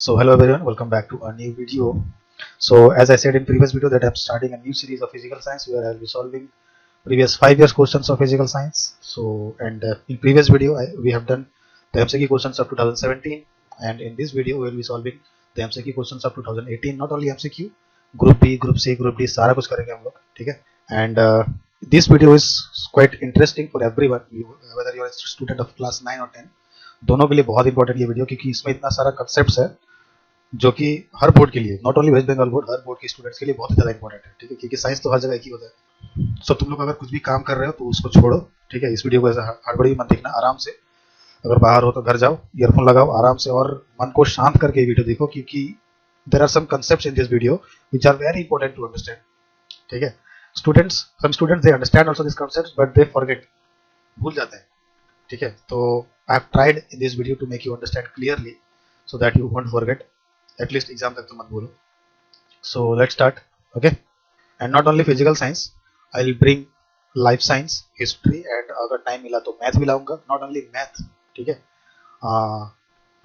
So hello everyone, welcome back to a new video. So as I said in previous video that I'm starting a new series of physical science where I'll be solving previous 5 years questions of physical science. So in previous video we have done the MCQ questions of 2017, and in this video we'll be solving the MCQ questions of 2018. Not only MCQ, Group B, Group C, Group D सारा कुछ करेंगे हम लोग, ठीक है? And this video is quite interesting for everyone, whether you're a student of class 9 or 10. दोनों के लिए बहुत इंपॉर्टेंट ये वीडियो, क्योंकि इसमें इतना सारा कंसेप्ट है जो कि हर बोर्ड के लिए, not only West Bengal board, हर बोर्ड के स्टूडेंट्स के लिए बहुत ज़्यादा इंपॉर्टेंट है, ठीक है? क्योंकि साइंस तो हर जगह एक ही होता है। सो तुम लोग अगर कुछ भी काम कर रहे हो तो उसको छोड़ो, ठीक है? इस वीडियो को ऐसा हड़बड़ी मत देखना, आराम से अगर बाहर हो तो घर जाओ, ईयरफोन लगाओ आराम से और मन को शांत करके वीडियो देखो, क्योंकि there are some concepts in this video which are very important to understand, ठीक है? Some students they understand also this concepts but they forget, भूल जाते हैं, ठीक है? तो I have tried in this video to make you understand clearly so that you won't forget, at least exam तक तो मत भूलो। So let's start, okay? And not only physical science, I'll bring life science, history, and अगर time मिला तो math भी लाऊंगा, not only math, ठीक है?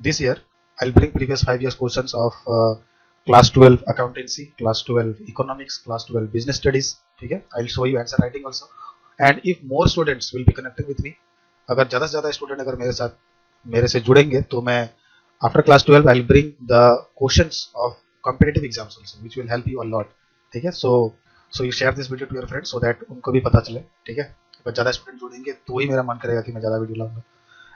This year I'll bring previous 5 years questions of class 12 accountancy, class 12 economics, class 12 business studies, ठीक है? I'll show you answer writing also, and if more students will be connecting with me, अगर ज़्यादा से ज़्यादा student अगर मेरे से जुड़ेंगे तो मैं after class 12 I'll bring the questions of competitive exams also, which will help you a lot, ठीक है? So you share this video to your friends so that उनको भी पता चले, ठीक है? अगर ज़्यादा स्टूडेंट जुड़ेंगे तो ही मेरा मन करेगा कि मैं ज़्यादा वीडियो लाऊंगा,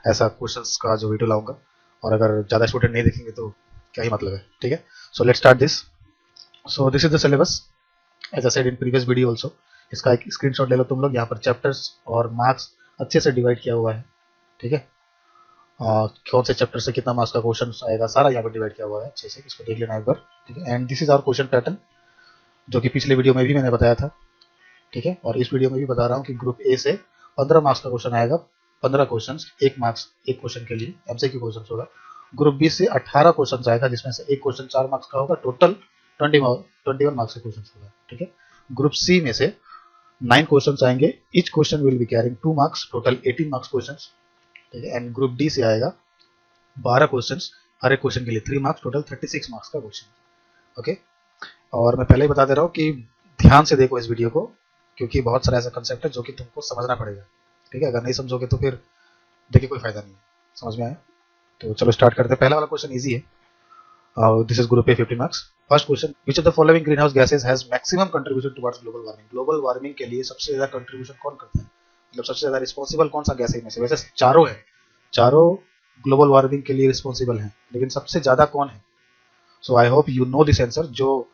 ऐसा क्वेश्चंस का जो वीडियो लाऊंगा, और अगर ज़्यादा स्टूडेंट नहीं देखेंगे तो क्या ही मतलब है, ठीक है? So let's start this. So this is the syllabus as I said in previous video also. इसका एक स्क्रीनशॉट ले लो तुम लोग, यहाँ पर चैप्टर्स और मार्क्स अच्छे से डिवाइड किया हुआ है, ठीक है? कौन से चैप्टर से कितना मार्क्स का क्वेश्चन आएगा सारा यहाँ पर डिवाइड किया हुआ है, अच्छे से इसको देख लेना एक बार, ठीक है? And this is our question pattern, जो कि पिछले वीडियो में भी मैंने बताया था, ठीक है? और इस वीडियो में भी बता रहा हूँ कि ग्रुप ए से 15 मार्क्स का क्वेश्चन आएगा, 15 क्वेश्चन, 1 मार्क्स एक क्वेश्चन के लिए एमसीक्यू क्वेश्चन होगा। ग्रुप बी से 18 क्वेश्चन आएगा, जिसमें से एक क्वेश्चन 4 मार्क्स का होगा, टोटल 21 मार्क्स का क्वेश्चन होगा, ठीक है? ग्रुप सी में से 9 क्वेश्चन आएंगे, each question will be carrying 2 marks, total 18 marks question, ठीक है? एंड ग्रुप डी से आएगा 12 क्वेश्चन, हर एक क्वेश्चन के लिए 3 मार्क्स, टोटल 36 मार्क्स का क्वेश्चन, ओके? और मैं पहले ही बता दे रहा हूँ कि ध्यान से देखो इस वीडियो को, क्योंकि बहुत सारा ऐसा कंसेप्ट है जो कि तुमको समझना पड़ेगा, ठीक है? अगर नहीं समझोगे तो फिर देखिए कोई फायदा नहीं है। समझ में आया? तो चलो स्टार्ट करते हैं। पहला वाला क्वेश्चन इजी है। This is group A, 50 marks. First question, which of the following green house gases has maximum contribution towards global warming? Global warming के लिए सबसे ज्यादा कंट्रीब्यूशन कौन करता है, मतलब सबसे ज्यादा रिस्पॉन्सिबल कौन सा गैस है इनमें से? वैसे चारों है, चारों ग्लोबल वार्मिंग के लिए रिस्पॉन्सिबल हैं, लेकिन सबसे ज्यादा कौन है? So I hope you know this answer. जो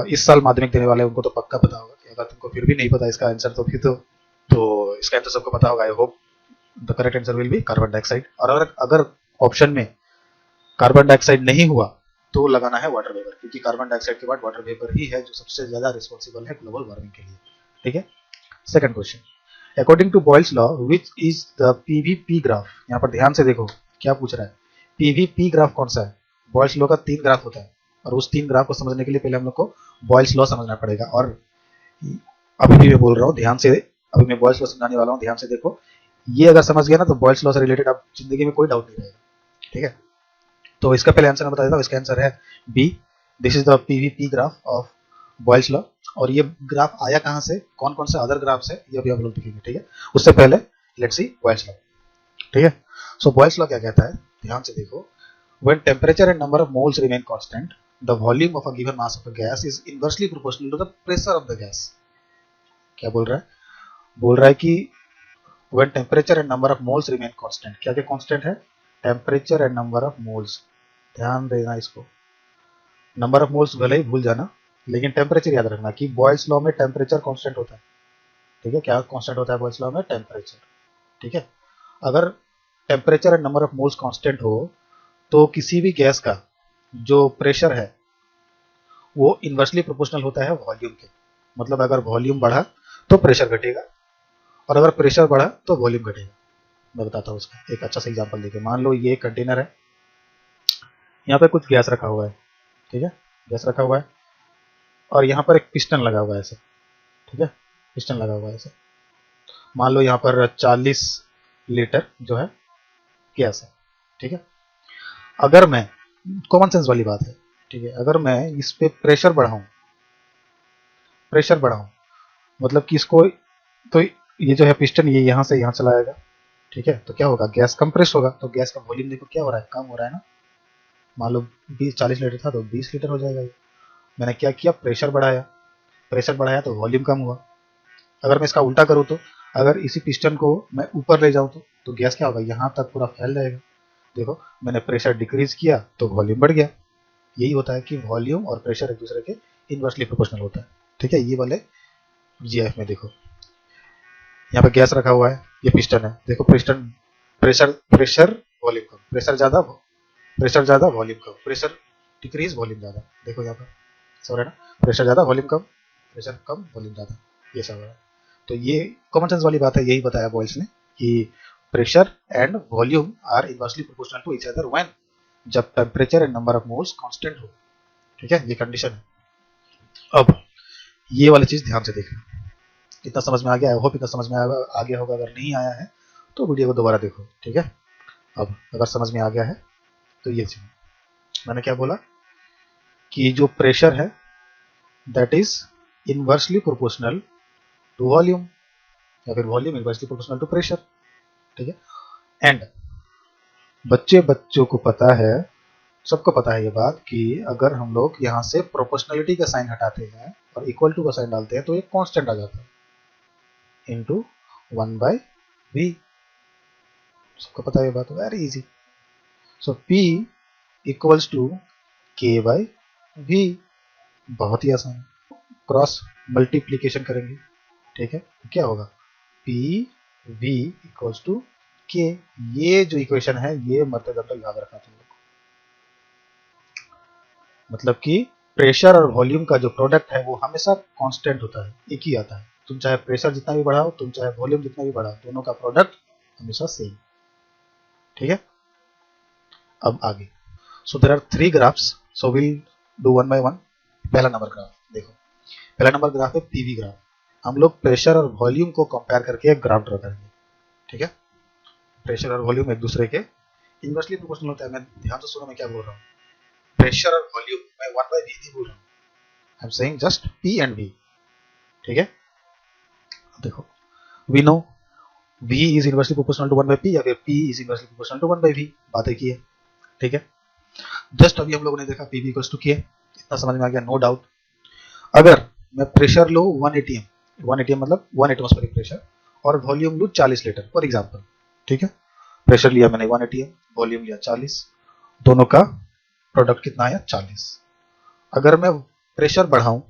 इस साल माध्यमिक देने वाले हैं उनको तो पक्का पता होगा। कि अगर तुमको फिर भी नहीं पता इसका आंसर तो फिर तो इसका आंसर सबको पता होगा। I hope the correct answer will B carbon dioxide. और अगर ऑप्शन में कार्बन डाइऑक्साइड नहीं हुआ तो लगाना है वाटर वेपर, क्योंकि कार्बन डाइऑक्साइड के बाद वाटर वेपर ही है जो सबसे ज्यादा रिस्पॉन्सिबल है ग्लोबल वार्मिंग के लिए, ठीक है? Second question, according to Boyle's law which is the PVP graph? यहाँ पर ध्यान से देखो क्या पूछ रहा है। पीवीपी ग्राफ कौन सा है? बॉयल्स लॉ का 3 ग्राफ होता है, और उस 3 ग्राफ को समझने के लिए पहले हम लोग को बॉयल्स लॉ समझना पड़ेगा। और अभी भी मैं बोल रहा हूँ ध्यान से, अभी मैं बॉयल्स लॉ समझाने वाला हूँ, ध्यान से देखो। ये अगर समझ गया ना तो बॉयल्स लॉ से रिलेटेड अब जिंदगी में कोई डाउट नहीं रहेगा, ठीक है? तो इसका पहले आंसर मैं बता देता हूँ। इसका आंसर है B, this is the PVP graph of Boyle's law. और ये ग्राफ आया कहाँ से, कौन कौन से अदर ग्राफ से, ये अभी आप लोग देखेंगे, ठीक है? उससे पहले लेट्स सी बॉयल्स लॉ, ठीक है? सो बॉयल्स लॉ क्या कहता है, ध्यान से देखो। When temperature and number of moles remain constant, the volume of a given mass of a gas is inversely proportional to the pressure of the gas. क्या बोल रहा है? बोल रहा है कि when temperature and number of moles remain constant, क्या क्या constant है? Temperature and number of moles, ध्यान देना इसको। नंबर ऑफ मोल्स भले ही भूल जाना, लेकिन टेम्परेचर याद रखना कि बॉयल्स लॉ में टेम्परेचर कांस्टेंट होता है, ठीक है? क्या कांस्टेंट होता है बॉयल्स लॉ में? टेम्परेचर, ठीक है? अगर temperature and number of moles constant हो तो किसी भी गैस का जो प्रेशर है वो इन्वर्सली प्रोपोर्शनल होता है वॉल्यूम के। मतलब अगर वॉल्यूम बढ़ा तो प्रेशर घटेगा, और अगर प्रेशर बढ़ा तो वॉल्यूम घटेगा। मैं बताता हूँ उसका एक अच्छा सा एग्जांपल देके। मान लो ये कंटेनर है, यहाँ पे कुछ गैस रखा हुआ है, ठीक है? गैस रखा हुआ है, और यहाँ पर एक पिस्टन लगा हुआ है ऐसे, ठीक है? पिस्टन लगा हुआ है ऐसे। मान लो यहाँ पर 40 लीटर जो है गैस है, ठीक है? अगर मैं कॉमन सेंस वाली बात है, ठीक है। अगर मैं इस पे प्रेशर बढ़ाऊं मतलब कि इसको, तो ये जो है पिस्टन ये यहाँ से यहाँ चलाएगा, ठीक है। तो क्या होगा, गैस कंप्रेस होगा, तो गैस का वॉल्यूम देखो क्या हो रहा है, कम हो रहा है ना। मान लो 40 लीटर था तो 20 लीटर हो जाएगा ये। मैंने क्या किया, प्रेशर बढ़ाया तो वॉल्यूम कम हुआ। अगर मैं इसका उल्टा करूँ तो, अगर इसी पिस्टन को मैं ऊपर ले जाऊँ तो गैस क्या होगा, यहाँ तक पूरा फैल जाएगा। देखो मैंने प्रेशर डिक्रीज किया तो वॉल्यूम बढ़ गया। यही होता है कि वॉल्यूम और प्रेशर एक दूसरे के इनवर्सली प्रोपोर्शनल होता है, ठीक है। ये वाले जीएफ में देखो यहाँ पे गैस रखा हुआ है, ये पिस्टन है, देखो पिस्टन प्रेशर वॉल्यूम कम, प्रेशर ज्यादा वॉल्यूम कम, प्रेशर डिक्रीज वॉल्यूम ज्यादा। देखो यहाँ पर सब है ना, प्रेशर ज्यादा वॉल्यूम कम, प्रेशर कम वॉल्यूम ज्यादा, ये सब है। तो ये कॉमन सेंस वाली बात है, यही बताया बॉयल्स ने कि pressure and volume are inversely proportional to each other when, जब temperature and number of moles constant हो, ठीक है। ये कंडीशन है। अब ये वाली चीज ध्यान से देखना, इतना समझ में आ गया, आई होप इतना समझ में आ गया होगा। अगर नहीं आया है तो वीडियो को दोबारा देखो, ठीक है। अब अगर समझ में आ गया है तो ये चीज मैंने क्या बोला कि जो प्रेशर है that is inversely proportional to volume, या फिर volume inversely proportional to pressure, ठीक है। एंड बच्चों को पता है, सबको पता है ये बात कि अगर हम लोग यहाँ से प्रोपोर्शनलिटी का साइन हटाते हैं और इक्वल टू का साइन डालते हैं तो एक कांस्टेंट आ जाता है, इनटू 1/v। सबको पता है ये बात, very easy. So P equals to k/v, बहुत ही आसान। क्रॉस मल्टीप्लीकेशन करेंगे, ठीक है। तो क्या होगा, PV इक्वल्स टू k। ये जो इक्वेशन है ये मरते दम तक याद रखना तुम लोग, मतलब कि प्रेशर और वॉल्यूम का जो प्रोडक्ट है वो हमेशा कांस्टेंट होता है, एक ही आता है। तुम चाहे प्रेशर जितना भी बढ़ाओ, तुम चाहे वॉल्यूम जितना भी बढ़ाओ, दोनों का प्रोडक्ट हमेशा सेम, ठीक है। अब आगे, so there are 3 graphs, so will do one by one. पहला नंबर ग्राफ देखो, पहला नंबर ग्राफ है पीवी ग्राफ। हम लोग प्रेशर और वॉल्यूम को कंपेयर करके एक ग्राफ ड्रा करेंगे, ठीक है। प्रेशर और वॉल्यूम एक दूसरे के इनवर्सली प्रोपोर्शनल होता है। मैं ध्यान से सुनो मैं क्या बोल रहा हूँ, प्रेशर और वॉल्यूम मैं 1/v नहीं बोल रहा हूँ, I am saying just P and V, ठीक है। देखो we know V is inversely proportional to 1/p या फिर P is inversely proportional to 1/v, बात एक ही है, ठीक है। जस्ट अभी हम लोगों ने देखा PV इक्वल्स टू K, इतना समझ में आ गया, नो डाउट। अगर मैं प्रेशर लो 1 atm, 1 atm मतलब 1 एटमॉस्फेरिक प्रेशर, और वॉल्यूम लूँ 40 लीटर फॉर एग्जांपल, ठीक है। प्रेशर लिया मैंने 1 atm, वॉल्यूम लिया 40, दोनों का प्रोडक्ट कितना आया 40। अगर मैं प्रेशर बढ़ाऊं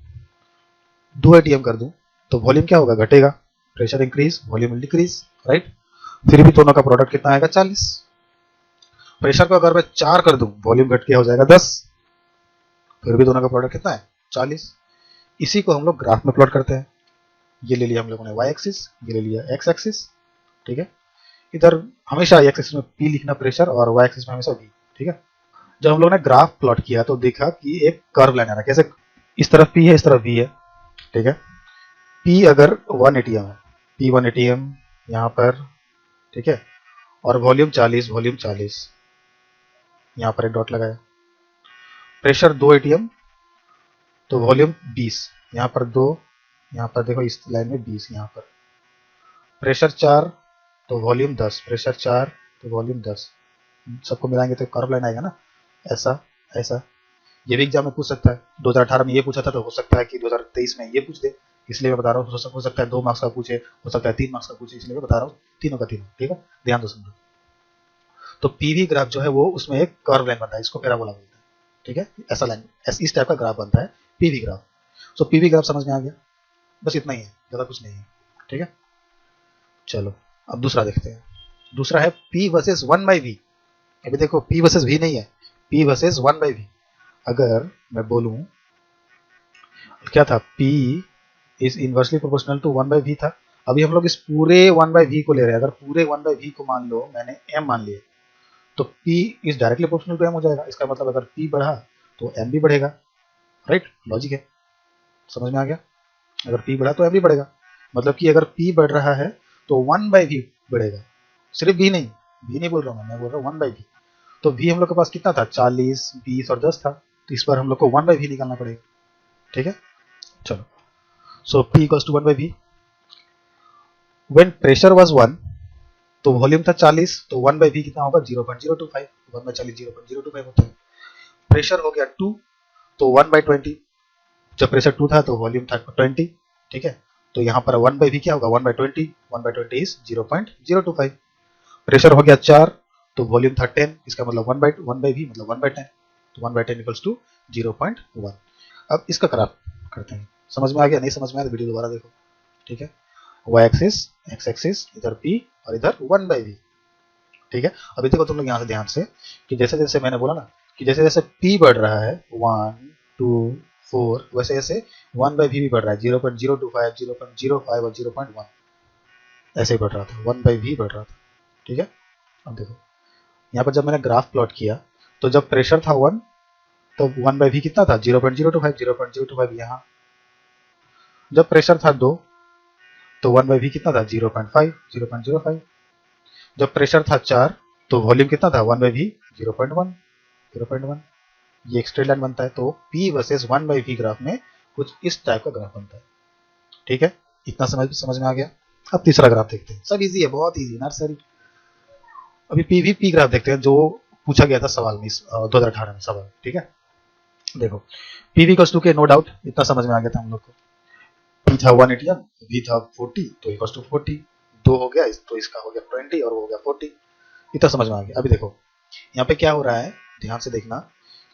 2 atm कर दूं तो वॉल्यूम क्या होगा, घटेगा। Pressure increase volume will decrease, right. फिर भी दोनों का प्रोडक्ट कितना आएगा 40। प्रेशर को अगर मैं 4 कर दूं वॉल्यूम घट के हो जाएगा 10, फिर भी दोनों का प्रोडक्ट कितना है 40। इसी को हम लोग ग्राफ में प्लॉट करते हैं। ये ले लिया हम लोगों ने y एक्सिस, ये ले लिया x एक्सिस, ठीक है। इधर हमेशा x एक्सिस में P लिखना प्रेशर और y एक्सिस में हमेशा V, ठीक है। जब हम लोग ने ग्राफ प्लॉट किया तो देखा कि एक कर्व लाइन आ रहा है, कैसे, इस तरफ P है इस तरफ V है, ठीक है। P अगर 1 atm है, P 1 atm यहाँ पर, ठीक है, और वॉल्यूम 40, वॉल्यूम 40, यहाँ पर एक डॉट लगाया। प्रेशर 2 atm तो वॉल्यूम 20, यहाँ पर 2, यहाँ पर देखो इस लाइन में 20, यहाँ पर प्रेशर 4 तो वॉल्यूम 10, प्रेशर 4 तो वॉल्यूम 10, सबको मिलाएंगे तो कर्व लाइन आएगा ना, ऐसा ऐसा। ये भी एग्जाम में पूछ सकता है, 2018 में ये पूछा था तो हो सकता है कि 2023 में ये पूछ दे, इसलिए मैं बता रहा हूँ। हो सकता है 2 मार्क्स का पूछे, हो सकता है 3 मार्क्स का पूछे, इसलिए मैं बता रहा हूँ तीनों का तीनों, ठीक है। ध्यान दो समझो। तो पीवी ग्राफ जो है वो उसमें एक कर्व लाइन बनता है, इसको पैराबोला बोलते हैं, ठीक है। ऐसा लाइन, इस टाइप का ग्राफ बनता है पीवी ग्राफ। सो पीवी ग्राफ समझ में आ गया, बस इतना ही है, ज्यादा कुछ नहीं है, ठीक है। चलो अब दूसरा देखते हैं। दूसरा है P वर्सेस 1/v। अभी देखो P वर्सेस V नहीं है, P वर्सेस 1/v। अगर मैं बोलूं क्या था, P is inversely proportional to 1/v था। अभी हम लोग इस पूरे 1/v को ले रहे हैं। अगर पूरे 1/v को मान लो मैंने m मान लिया तो P is directly proportional to m हो जाएगा। इसका मतलब अगर P बढ़ा तो m भी बढ़ेगा, राइट, लॉजिक है, समझ में आ गया। अगर P बढ़ा तो m भी बढ़ेगा, मतलब कि अगर P बढ़ रहा है तो 1/v बढ़ेगा, सिर्फ V नहीं बोल रहा हूँ मैं बोल रहा हूँ 1/v। तो v हम लोग के पास कितना था, 40, 20 और 10 था, तो इस बार हम लोग को 1/v निकालना पड़ेगा। ठीक है, चलो। So p equals to 1/v। When pressure was 1 तो वॉल्यूम था 40, तो 1/v कितना होगा, 0.025। 1/40 0.025 होता है। प्रेशर हो गया 2 तो 1/20। जब प्रेशर 2 था तो वॉल्यूम था 20। ठीक है, तो यहाँ पर 1/v क्या होगा, 1/20। 1/20 इज 0.025। प्रेशर हो गया 4 तो वॉल्यूम था 10, इसका मतलब 1/v मतलब 1/10, तो 1/10 इक्वल्स टू 0.1। अब इसका ग्राफ करते हैं। समझ में आ गया, नहीं समझ में आया तो वीडियो दोबारा देखो। ठीक है, y एक्सिस, x एक्सिस, इधर p और इधर 1/v। ठीक है, अभी देखो तुम लोग यहाँ से ध्यान से कि जैसे जैसे मैंने बोला ना कि जैसे जैसे p बढ़ रहा है 1 2 4, वैसे जैसे 1/v भी बढ़ रहा है, 0.025 0.05 और 0.1 ऐसे ही बढ़ रहा था, 1/v बढ़ रहा था। ठीक है, अब देखो यहाँ पर जब मैंने ग्राफ प्लॉट किया तो जब प्रेशर था 1 तो 1/v कितना था, 0.025 0.025 यहाँ। जब प्रेशर था 2 तो 1/v कितना था, 0.5 0.05। जब प्रेशर था 4 तो वॉल्यूम कितना था, 1/v 0.1 0.1। ये एक स्ट्रेट लाइन बनता है, तो p वर्सेस 1/v ग्राफ में कुछ इस टाइप का ग्राफ बनता है। ठीक है, इतना समझ में आ गया। अब तीसरा ग्राफ देखते हैं, सब इजी है, बहुत इजी, नर्सरी। अभी pvp ग्राफ देखते हैं जो पूछा गया था सवाल में, 2018 में सवाल। ठीक है, देखो pv इक्वल्स टू के, नो डाउट इतना समझ में आ गया था हम लोग को। p था 180, v था 40 तो इक्वल्स टू 40, 2 हो गया तो इसका हो गया 20 और वो हो गया 40। इतना समझ में आ गया। अभी देखो यहाँ पे क्या हो रहा है, ध्यान से देखना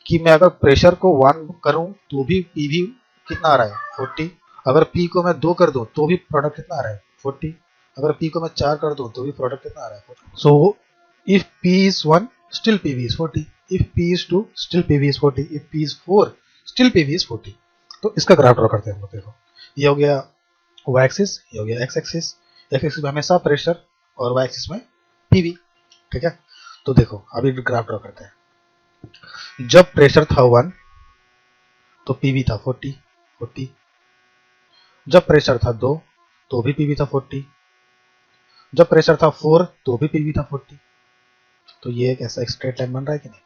कि मैं अगर प्रेशर को 1 करूं तो भी pv कितना आ रहा है, 40। अगर p को मैं 2 कर दूं तो भी प्रोडक्ट कितना आ रहा है, 40। अगर p को मैं 4 कर दूं तो भी प्रोडक्ट कितना आ रहा है, 40। सो if p is 1 still pv is 40, if p is 2 still pv is 40, if p is 4 still pv is 40। तो इसका ग्राफ ड्रॉ करते हैं हम लोग। देखो ये हो गया y एक्सिस, ये हो गया x एक्सिस। x एक्सिस में हमेशा प्रेशर और y एक्सिस में pv। ठीक है, तो देखो अभी ग्राफ ड्रॉ करते हैं। जब प्रेशर था 1 तो pv था 40। जब प्रेशर था 2 तो भी pv था 40। जब प्रेशर था 4 तो भी pv था 40। तो ये एक ऐसा स्ट्रेट लाइन बन रहा है कि नहीं,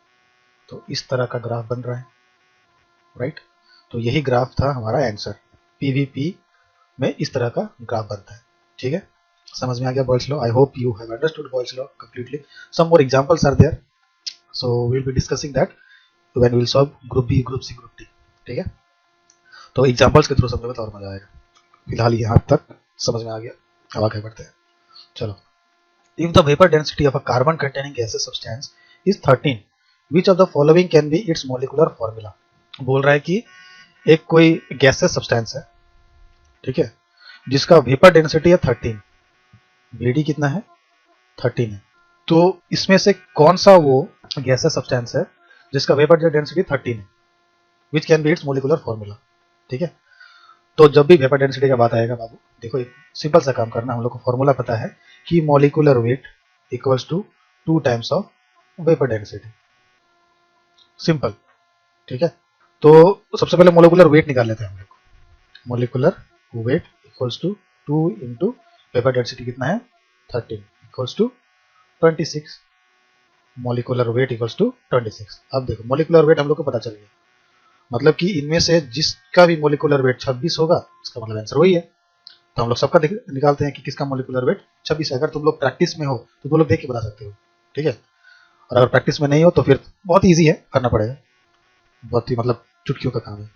तो इस तरह का ग्राफ बन रहा है, राइट। तो यही ग्राफ था हमारा आंसर, pvp में इस तरह का ग्राफ बनता है। ठीक है, समझ में आ गया Boyle's law. I hope you have understood Boyle's law completely. Some more examples are there, so we will be discussing that when we will solve group B, group C, group D. ठीक है, तो examples के through समझोगे तो और मजा आएगा। फिलहाल यहाँ तक समझ में आ गया, अब आगे बढ़ते हैं। चलो, if the vapor density of a carbon containing gaseous substance is 13, which of the following can be its molecular formula। बोल रहा है कि एक कोई गैसेस सब्सटेंस है, ठीक है, जिसका वेपर डेंसिटी है 13, VD कितना है, 13 है। तो इसमें से कौन सा वो गैसेस सब्सटेंस है जिसका वेपर डेंसिटी 13 है, which can be it's molecular formula. ठीक है, तो जब भी वेपर डेंसिटी का बात आएगा बाबू, देखो एक सिंपल सा काम करना, हम लोग को फॉर्मूला पता है कि molecular weight equals to 2 times of vapour density, simple. ठीक है, तो सबसे पहले मोलिकुलर वेट निकाल लेते हैं हम लोग। Molecular weight equals to 2 into vapour density कितना है, 13 equals to 26। Molecular weight equals to 26। अब देखो मोलिकुलर वेट हम लोग को पता चल गया, मतलब कि इनमें से जिसका भी मोलिकुलर वेट 26 होगा इसका मतलब आंसर वही है। तो हम लोग सबका निकालते हैं कि किसका मोलिकुलर वेट 26 है। अगर तुम लोग प्रैक्टिस में हो तो तुम लोग देख के बता सकते हो। ठीक है, और अगर प्रैक्टिस में नहीं हो तो फिर बहुत ईजी है, करना पड़ेगा, बहुत ही मतलब चुटकियों का काम है।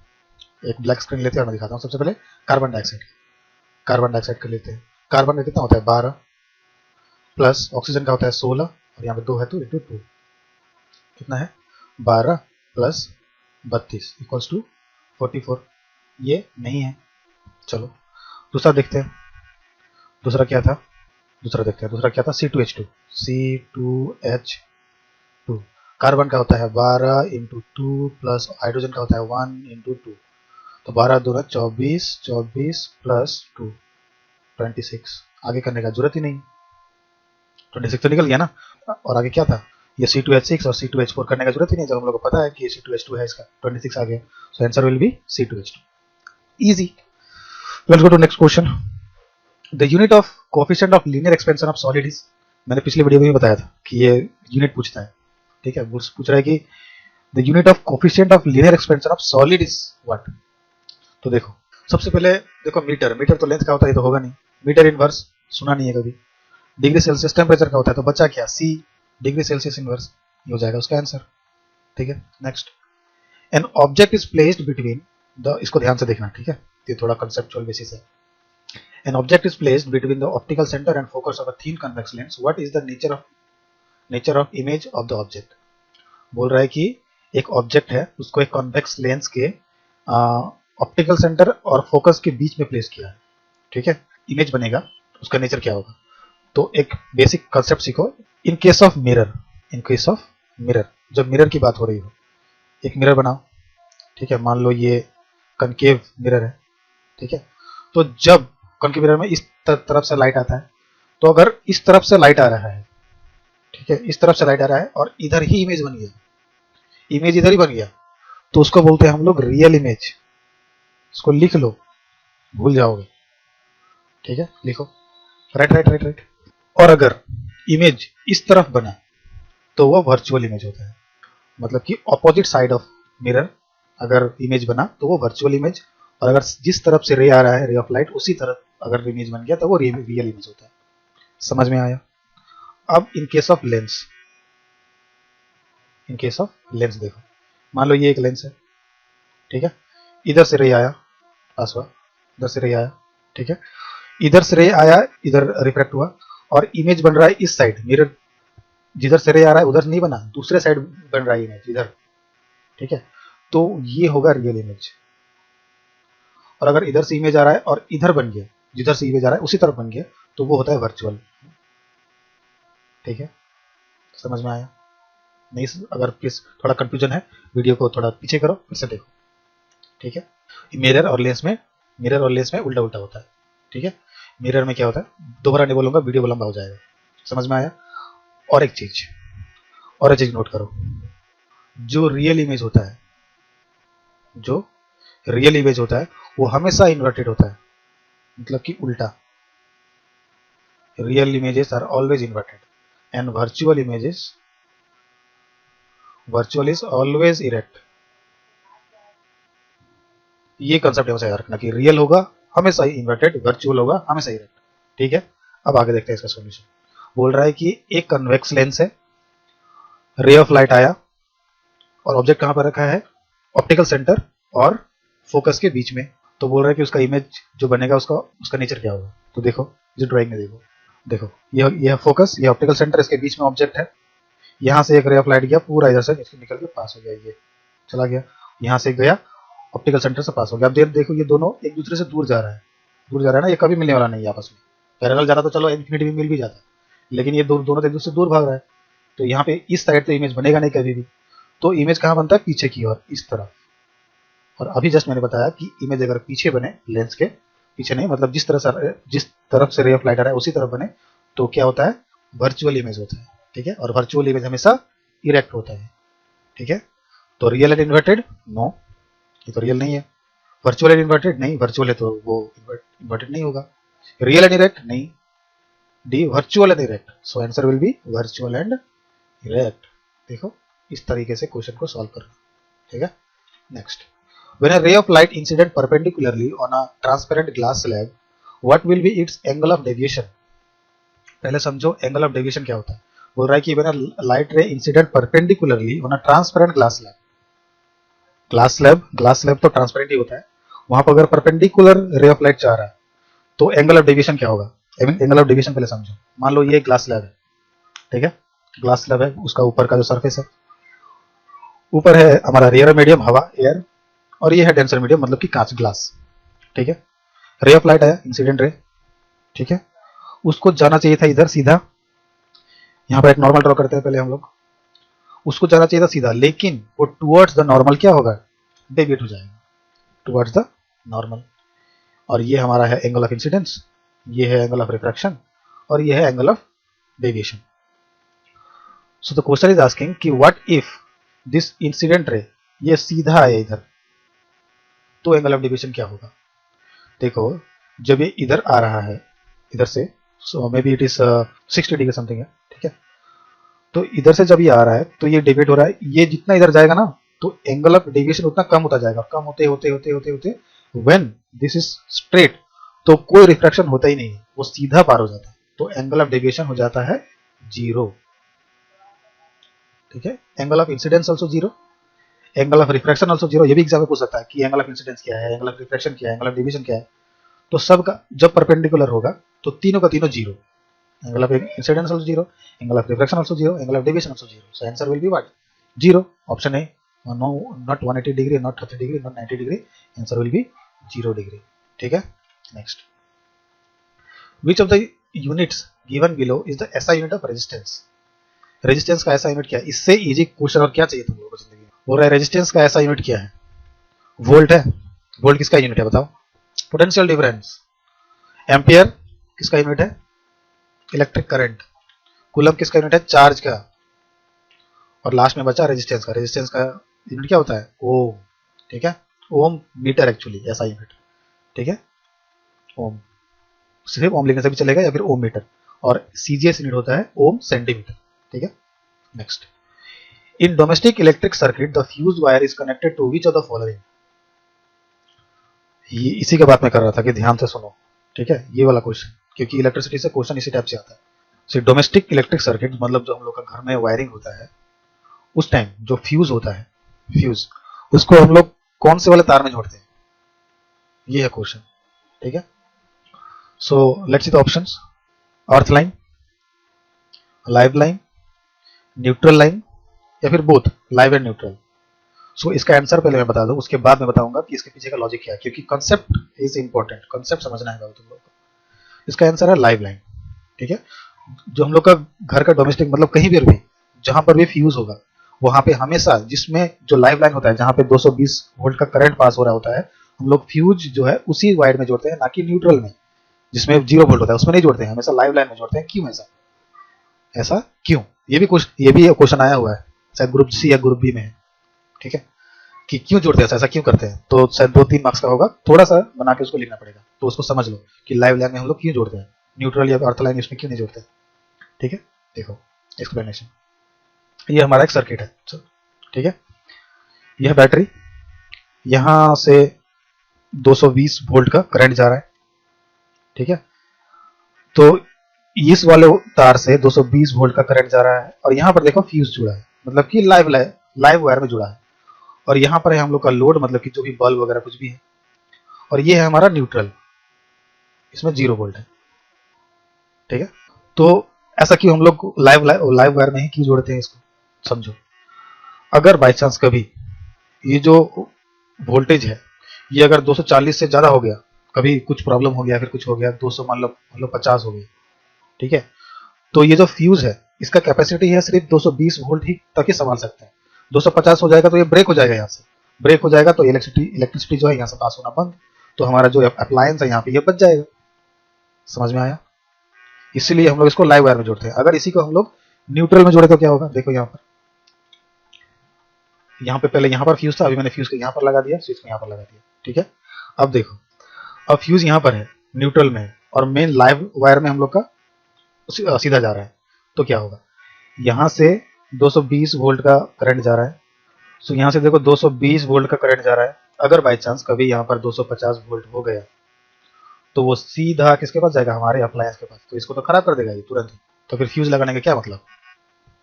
एक ब्लैक स्क्रीन लेते हैं और मैं दिखाता हूँ। सबसे पहले कार्बन डाइऑक्साइड कर लेते हैं। कार्बन का कितना होता है 12, प्लस ऑक्सीजन का होता है 16 और यहाँ पे 2 है तो इंटू 2 कितना है 12 प्लस 32 इक्वल्स टू 44। ये नहीं है। चलो दूसरा देखते हैं, दूसरा क्या था, दूसरा देखते हैं, दूसरा क्या था C2H2। C2H2 कार्बन का होता है 12 इंटू 2 प्लस हाइड्रोजन का होता है 1 इंटू 2, तो 12 दूना 24, 24 प्लस 2 26। आगे करने का जरूरत ही नहीं, 26 तो निकल गया ना। और आगे क्या था, ये C2H6 और C2H4 करने का जरूरत ही नहीं, जब हम लोग को पता है कि C2H2 है, इसका 26 आ गया। So answer will be C2H2, easy. Let's go to next question. The unit of coefficient of linear expansion of solid is, मैंने पिछले वीडियो में भी बताया था कि ये यूनिट पूछता है। ठीक है, पूछ रहा है कि the unit of coefficient of linear expansion of solid is what. तो देखो सबसे पहले देखो मीटर, मीटर तो लेंथ का होता है, ये तो होगा नहीं। मीटर इनवर्स सुना नहीं है कभी। डिग्री सेल्सियस टेम्परेचर का होता है, तो बचा क्या, सी डिग्री सेल्सियस इनवर्स, ये हो जाएगा उसका आंसर। ठीक है, next, an object is placed between the, इसको ध्यान से देखना, ठीक है, ये थोड़ा कंसेप्चुअल बेसिस है। An object is placed between the optical centre and focus of a thin convex lens, what is the nature of image of the object. बोल रहा है कि एक ऑब्जेक्ट है, उसको एक कॉन्वेक्स लेंस के ऑप्टिकल सेंटर और फोकस के बीच में प्लेस किया है, ठीक है, इमेज बनेगा, उसका नेचर क्या होगा। तो एक बेसिक कंसेप्ट सीखो। In case of mirror, in case of mirror, जब मिरर की बात हो रही हो, एक मिरर बनाओ, ठीक है, मान लो ये कनकेव मिरर है, ठीक है, तो जब कनकेव मिरर में इस तरफ से लाइट आता है, तो अगर इस तरफ से लाइट आ रहा है, ठीक है, इस तरफ से लाइट आ रहा है और इधर ही इमेज बन गया, इमेज इधर ही बन गया, तो उसको बोलते हैं हम लोग रियल इमेज। इसको लिख लो, भूल जाओगे, ठीक है, लिखो, राइट राइट राइट राइट। और अगर इमेज इस तरफ बना तो वो वर्चुअल इमेज होता है, मतलब कि ऑपोजिट साइड ऑफ मिरर अगर इमेज बना तो वो वर्चुअल इमेज, और अगर जिस तरफ से रे आ रहा है, रे ऑफ लाइट, उसी तरफ अगर इमेज बन गया तो वो रियल इमेज होता है। समझ में आया। अब in case of lens, in case of lens देखो, मान लो ये एक लेंस है, ठीक है, इधर से रे आया, पास हुआ, इधर से रे आया, ठीक है, इधर से रे आया, इधर रिफ्रैक्ट हुआ, और इमेज बन रहा है इस साइड, मिरर जिधर से रे आ रहा है उधर नहीं बना, दूसरे साइड बन रहा है इमेज इधर, ठीक है, तो ये होगा रियल इमेज। और अगर इधर से इमेज आ रहा है और इधर बन गया, जिधर से इमेज आ रहा है उसी तरफ बन गया, तो वो होता है वर्चुअल। ठीक है, समझ में आया नहीं? अगर प्लीज थोड़ा कंफ्यूजन है, वीडियो को थोड़ा पीछे करो, फिर से देखो, ठीक है। मिरर और लेंस में, मिरर और लेंस में उल्टा उल्टा होता है, ठीक है। मिरर में क्या होता है, दोबारा नहीं बोलूंगा, वीडियो लंबा हो जाएगा। समझ में आया। और एक चीज, और एक चीज नोट करो, जो रियल इमेज होता है, जो रियल इमेज होता है वो हमेशा इन्वर्टेड होता है, मतलब कि उल्टा। Real images are always inverted and virtual is always erect. ये कंसेप्ट हमेशा याद रखना कि रियल होगा हमेशा ही इन्वर्टेड, वर्चुअल होगा हमेशा इरेक्ट। ठीक है, अब आगे देखते हैं इसका सॉल्यूशन। बोल रहा है कि एक कन्वेक्स लेंस है, रे ऑफ लाइट आया और ऑब्जेक्ट कहां पर रखा है, ऑप्टिकल सेंटर और फोकस के बीच में। तो बोल रहा है कि उसका इमेज जो बनेगा उसका नेचर क्या होगा। तो देखो इस ड्राइंग में देखो, देखो यह फोकस, यह ऑप्टिकल सेंटर, इसके बीच में ऑब्जेक्ट है। यहाँ से एक रे ऑफ लाइट गया पूरा इधर से निकल के पास हो गया, ये चला गया, यहाँ से गया ऑप्टिकल सेंटर से पास हो गया। अब देखो ये दोनों एक दूसरे से दूर जा रहा है, दूर जा रहा है ना, ये कभी मिलने वाला नहीं है आपस में। पैरेलल जा रहा तो चलो इन्फिनिटी में मिल भी जाता, लेकिन ये दोनों एक दूसरे से दूर भाग रहा है, तो यहाँ पे इस साइड तो इमेज बनेगा नहीं कभी भी। तो इमेज कहाँ बनता है, पीछे की ओर, इस तरफ। और अभी जस्ट मैंने बताया कि इमेज अगर पीछे बने, लेंस के पीछे नहीं, मतलब जिस तरफ से रे ऑफ लाइट आ रहा है उसी तरफ बने, तो क्या होता है, वर्चुअल इमेज होता है। ठीक है, और वर्चुअल इमेज हमेशा इरेक्ट होता है। ठीक है, तो रियल एंड इन्वर्टेड, नो, ये तो रियल नहीं है। वर्चुअल एंड इन्वर्टेड, नहीं, वर्चुअल है तो वो इन्वर्टेड नहीं होगा। रियल एंड इरेक्ट, नहीं, D virtual and erect, so answer will B virtual and erect. देखो इस तरीके से क्वेश्चन को सॉल्व करना। ठीक है, next, when a ray of light incident perpendicularly on a transparent glass slab, what will be its angle of deviation? पहले समझो एंगल ऑफ डेविएशन क्या होता है। बोल रहा है कि when a light ray incident perpendicularly on a transparent glass slab, glass slab तो ट्रांसपेरेंट ही होता है, वहां पर अगर परपेंडिकुलर रे ऑफ लाइट जा रहा है तो एंगल ऑफ डेविएशन क्या होगा। एंगल ऑफ डेविएशन पहले समझो। मान लो ये ग्लास स्लैब है, ठीक है, ग्लास स्लैब है, उसका ऊपर का जो सरफेस है, ऊपर है हमारा रेयर मीडियम, हवा, एयर, और ये है डेंसर मीडियम, मतलब कि कांच, ग्लास। ठीक है, रे ऑफ लाइट आया, इंसिडेंट रे, ठीक है, उसको जाना चाहिए था इधर सीधा, यहाँ पर एक नॉर्मल ड्रॉ करते हैं पहले हम लोग, उसको जाना चाहिए था सीधा, लेकिन वो टुवर्ड्स द नॉर्मल क्या होगा, डेविएट हो जाएगा टुवर्ड्स द नॉर्मल। और ये हमारा है एंगल ऑफ इंसिडेंस, ये है एंगल ऑफ रिफ्रैक्शन, और ये है angle of deviation. So the question is asking कि what if this incident ray ये सीधा आया इधर, तो एंगल ऑफ डेविएशन क्या होगा। देखो जब ये इधर आ रहा है, इधर से, so maybe it is 60 degree something है, ठीक है, तो इधर से जब ये आ रहा है तो ये डेविएट हो रहा है, ये जितना इधर जाएगा ना तो एंगल ऑफ डेविएशन उतना कम होता जाएगा, कम होते होते होते होते होते व्हेन दिस इज स्ट्रेट तो कोई रिफ्रैक्शन होता ही नहीं है, वो सीधा पार हो जाता है, तो एंगल ऑफ डेविएशन हो जाता है 0। ठीक है, angle of incidence also 0, angle of refraction also 0। ये भी एग्जाम में पूछ सकता है कि एंगल ऑफ इंसिडेंस क्या है, एंगल ऑफ रिफ्रैक्शन क्या है, एंगल ऑफ डेविएशन क्या है। तो सबका जब परपेंडिकुलर होगा तो तीनों का तीनों 0, angle of incidence also 0, angle of reflection also 0, angle of deviation also 0. So answer will be what? 0. Option A. No, not 180 degree, not 30 degree, not 90 degree. Answer will be 0 degree. ठीक है? Next. Which of the units given below is the SI unit of resistance? Resistance का SI unit क्या है? इससे easy question और क्या चाहिए तुम लोगों को जिंदगी में? बोल रहा है resistance का SI unit क्या है? वोल्ट है। वोल्ट किसका यूनिट है बताओ? Potential difference. एम्पियर किसका यूनिट है? Electric current. कूलम किसका यूनिट है? चार्ज का। और लास्ट में बचा रेजिस्टेंस का। रेजिस्टेंस का यूनिट क्या होता है? ओम। ठीक है, ओम मीटर एक्चुअली ऐसा यूनिट। ठीक है, ओम, सिर्फ ओम लिखने से भी चलेगा या फिर ओम मीटर। और सीजीएस यूनिट होता है ओम सेंटीमीटर। ठीक है, next. In domestic electric circuit the fuse wire is connected to which of the following. ये इसी के बात में कर रहा था कि ध्यान से सुनो। ठीक है, ये वाला क्वेश्चन, क्योंकि इलेक्ट्रिसिटी से क्वेश्चन इसी टाइप से आता है। सो डोमेस्टिक इलेक्ट्रिक सर्किट मतलब जो हम लोग का घर में वायरिंग होता है उस टाइम जो फ्यूज होता है, फ्यूज उसको हम लोग कौन से वाले तार में जोड़ते हैं, ये है क्वेश्चन। ठीक है, so let's see the options. Earth line, live line, neutral line, या फिर बोथ लाइव एंड न्यूट्रल। सो इसका आंसर पहले मैं बता दूं, उसके बाद मैं बताऊंगा कि इसके पीछे का लॉजिक क्या है, क्योंकि कॉन्सेप्ट इज इंपॉर्टेंट, कॉन्सेप्ट समझना है तुम लोग को। इसका आंसर है लाइव लाइन। ठीक है, जो हम लोग का घर का डोमेस्टिक मतलब कहीं भी जहां पर भी फ्यूज होगा वहां पे हमेशा जिसमें जो लाइव लाइन होता है जहां पे 220 वोल्ट का करंट पास हो रहा होता है, हम लोग फ्यूज जो है उसी वायर में जोड़ते हैं, ना कि न्यूट्रल में जिसमें 0 वोल्ट होता है उसमें नहीं जोड़ते हैं, हमेशा लाइव लाइन में जोड़ते हैं। क्यों ऐसा, ऐसा क्यों? ये भी क्वेश्चन आया हुआ है, शायद ग्रुप सी या ग्रुप बी में है। ठीक है, कि क्यों जोड़ते हैं, ऐसा क्यों करते हैं, तो शायद 2-3 मार्क्स का होगा, थोड़ा सा बना के उसको लिखना पड़ेगा, तो उसको समझ लो कि लाइव लाइन में हम लोग क्यों जोड़ते हैं, न्यूट्रल या अर्थ लाइन इसमें क्यों नहीं जोड़ते। ठीक है, देखो एक्सप्लेनेशन। ये हमारा एक सर्किट है। ठीक है, यह बैटरी, यहां से 220 वोल्ट का करंट जा रहा है। ठीक है, तो इस वाले तार से 220 वोल्ट का करंट जा रहा है और यहां पर देखो फ्यूज जुड़ा है, मतलब कि लाइव वायर में जुड़ा है। और यहां पर है हम लोग का लोड, मतलब कि जो भी बल्ब वगैरह कुछ भी है। और ये है हमारा न्यूट्रल, इसमें 0 वोल्ट है। ठीक है, तो ऐसा क्यों हम लोग लाइव वायर में ही क्यों जोड़ते हैं इसको, समझो। अगर बाई चांस कभी ये जो वोल्टेज है ये अगर 240 से ज्यादा हो गया, कभी कुछ प्रॉब्लम हो गया, फिर कुछ हो गया 200 मान लो 50 हो गई। ठीक है, तो ये जो फ्यूज है इसका कैपेसिटी है सिर्फ 220 वोल्ट ही तक ही संभाल सकते हैं। 250 हो जाएगा तो ये ब्रेक हो जाएगा, यहाँ से ब्रेक हो जाएगा तो इलेक्ट्रिसिटी जो है यहाँ से पास होना बंद, तो हमारा जो अप्लायंस है यहाँ पे ये बच जाएगा। समझ में आया? इसीलिए हम लोग इसको लाइव वायर में जोड़ते हैं। अगर इसी को हम लोग न्यूट्रल में जोड़े तो क्या होगा, देखो यहाँ पे पहले यहाँ पर फ्यूज था, अभी मैंने फ्यूज को यहाँ पर लगा दिया, स्विच को यहाँ पर लगा दिया। ठीक है, अब देखो, अब फ्यूज यहाँ पर है, न्यूट्रल में है, और मेन लाइव वायर में हम लोग का सीधा जा रहा है, तो क्या होगा, यहाँ से 220 वोल्ट का करंट जा रहा है। सो यहाँ से देखो 220 वोल्ट का करंट जा रहा है। अगर बाई चांस कभी यहाँ पर 250 वोल्ट हो गया तो वो सीधा किसके पास जाएगा, हमारे अप्लायंस के पास, तो इसको तो खराब कर देगा ये तुरंत ही। तो फिर फ्यूज लगाने का क्या मतलब,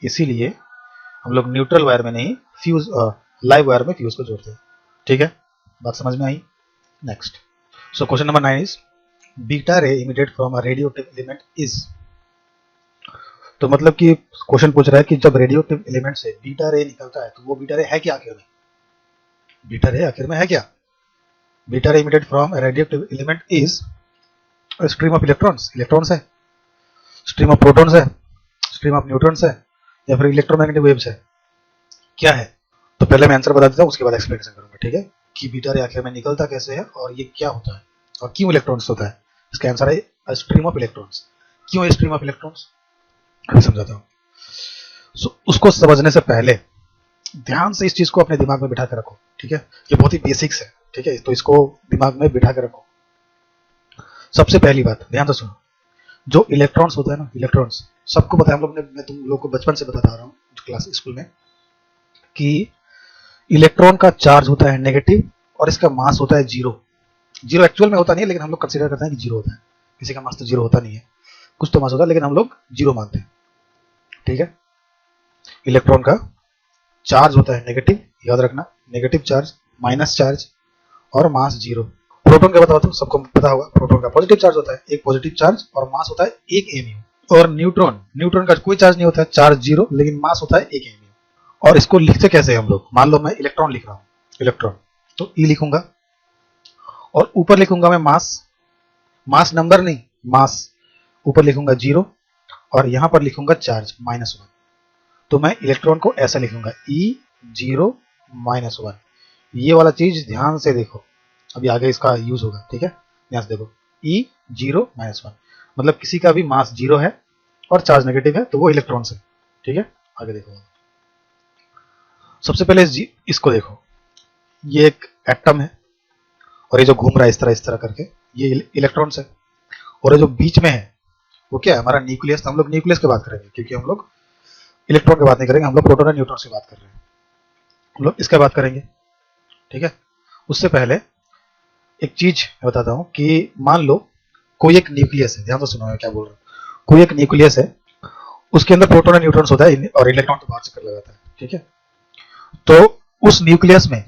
इसीलिए हम लोग न्यूट्रल वायर में नहीं फ्यूज लाइव वायर में फ्यूज को जोड़ते हैं। ठीक है, बात समझ में आई? Next, so question number 9 is beta ray emitted from a radioactive element is. तो मतलब कि क्वेश्चन पूछ रहा है कि जब रेडियोएक्टिव एलिमेंट से बीटा रे निकलता है तो वो बीटा रे है क्या आखिर में, बीटा रे आखिर में है क्या। Beta ray emitted from a radioactive element is stream of electrons, electrons है, स्ट्रीम ऑफ प्रोटॉन्स है, स्ट्रीम ऑफ न्यूट्रॉन्स है, या फिर इलेक्ट्रोमैग्नेटिक वेव्स है, क्या है। तो पहले मैं आंसर बता देता हूँ, उसके बाद एक्सप्लेनेशन करूंगा। ठीक है, कि बीटा रे आखिर में निकलता कैसे है और ये क्या होता है और क्यों इलेक्ट्रॉन्स होता है। इसका आंसर है स्ट्रीम ऑफ इलेक्ट्रॉन्स। क्यों स्ट्रीम ऑफ इलेक्ट्रॉन्स, अभी समझाता हूँ। उसको समझने से पहले ध्यान से इस चीज को अपने दिमाग में बिठा कर रखो। ठीक है, ये बहुत ही बेसिक्स है। ठीक है, तो इसको दिमाग में बिठा कर रखो। सबसे पहली बात ध्यान से सुनो, जो इलेक्ट्रॉन्स होता है ना, इलेक्ट्रॉन्स सबको पता है, हम लोग ने, मैं तुम लोग को बचपन से बताता आ रहा हूँ क्लास स्कूल में, कि इलेक्ट्रॉन का चार्ज होता है नेगेटिव और इसका मास होता है जीरो। जीरो एक्चुअल में होता नहीं है, लेकिन हम लोग कंसीडर करते हैं कि जीरो होता है। किसी का मास तो जीरो होता नहीं है, कुछ तो मास होता है, लेकिन हम लोग जीरो मानते हैं। ठीक है, इलेक्ट्रॉन का चार्ज होता है नेगेटिव, याद रखना, नेगेटिव चार्ज, माइनस चार्ज और मास जीरो। प्रोटॉन का बताओ तो सबको पता होगा, प्रोटॉन का पॉजिटिव चार्ज होता है, एक पॉजिटिव चार्ज और मास होता है 1 mu। और न्यूट्रॉन, न्यूट्रॉन का कोई चार्ज नहीं होता है, चार्ज जीरो, लेकिन मास होता है 1 mu। और इसको लिखते कैसे हम लोग, मान लो मैं इलेक्ट्रॉन लिख रहा हूँ, इलेक्ट्रॉन, तो ई लिखूंगा और ऊपर लिखूंगा मैं मास, मास नंबर नहीं, मास, ऊपर लिखूंगा जीरो और यहां पर लिखूंगा चार्ज -1। तो मैं इलेक्ट्रॉन को ऐसा लिखूंगा E0 -1। ये वाला चीज ध्यान से देखो, अभी आगे इसका यूज होगा। ठीक है, ध्यान से देखो, E0 -1 मतलब किसी का भी मास जीरो है और चार्ज नेगेटिव है तो वो इलेक्ट्रॉन से। ठीक है, आगे देखो, सबसे पहले इसको देखो, ये एक एटम है और ये जो घूम रहा है इस तरह करके, ये इलेक्ट्रॉन है। और ये जो बीच में है वो क्या है, हमारा न्यूक्लियस। हम लोग न्यूक्लियस की बात करेंगे, क्योंकि हम लोग इलेक्ट्रॉन की बात नहीं करेंगे, हम लोग प्रोटॉन और न्यूट्रॉन की बात कर रहे हैं, हम लोग इसकी बात करेंगे। ठीक है, उससे पहले एक चीज मैं बताता हूँ कि मान लो कोई एक न्यूक्लियस है, ध्यान से सुनो मैं क्या बोल रहा हूँ। कोई एक न्यूक्लियस है, उसके अंदर प्रोटॉन और न्यूट्रॉन्स होता है और इलेक्ट्रॉन तो बाहर से कर लगाता है। ठीक है, तो उस न्यूक्लियस में